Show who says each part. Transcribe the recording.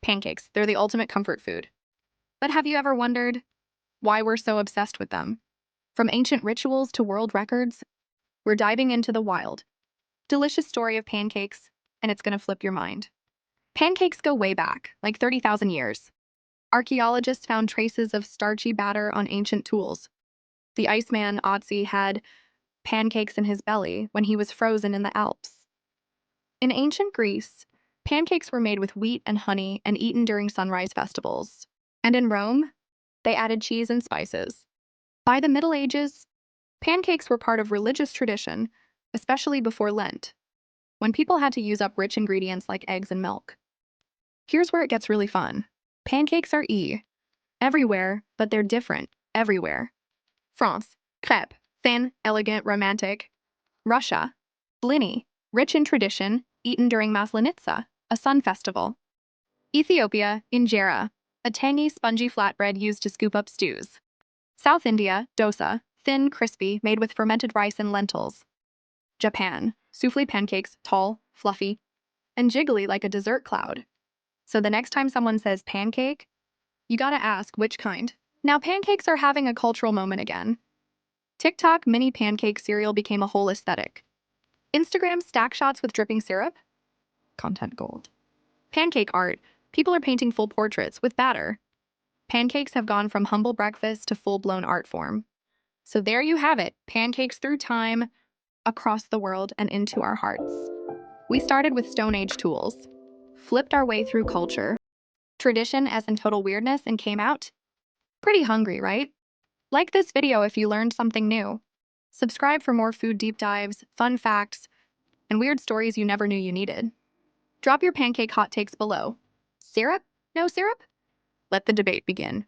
Speaker 1: Pancakes, they're the ultimate comfort food. But have you ever wondered why we're so obsessed with them? From ancient rituals to world records, we're diving into the wild, delicious story of pancakes, and it's gonna flip your mind. Pancakes go way back, like 30,000 years. Archaeologists found traces of starchy batter on ancient tools. The Iceman Otzi had pancakes in his belly when he was frozen in the Alps. In ancient Greece, pancakes were made with wheat and honey and eaten during sunrise festivals. And in Rome, they added cheese and spices. By the Middle Ages, pancakes were part of religious tradition, especially before Lent, when people had to use up rich ingredients like eggs and milk. Here's where it gets really fun. Pancakes are everywhere, but they're different everywhere. France, crêpe, thin, elegant, romantic. Russia, blini, rich in tradition, eaten during Maslenitsa, a sun festival. Ethiopia, injera, a tangy, spongy flatbread used to scoop up stews. South India, dosa, thin, crispy, made with fermented rice and lentils. Japan, souffle pancakes, tall, fluffy, and jiggly like a dessert cloud. So the next time someone says pancake, you gotta ask which kind. Now pancakes are having a cultural moment again. TikTok mini pancake cereal became a whole aesthetic. Instagram stack shots with dripping syrup? Content gold. Pancake art. People are painting full portraits with batter. Pancakes have gone from humble breakfast to full-blown art form. So there you have it, pancakes through time, across the world, and into our hearts. We started with Stone Age tools, flipped our way through culture, tradition as in total weirdness, and came out pretty hungry, right? Like this video if you learned something new. Subscribe for more food deep dives, fun facts, and weird stories you never knew you needed. Drop your pancake hot takes below. Syrup? No syrup? Let the debate begin.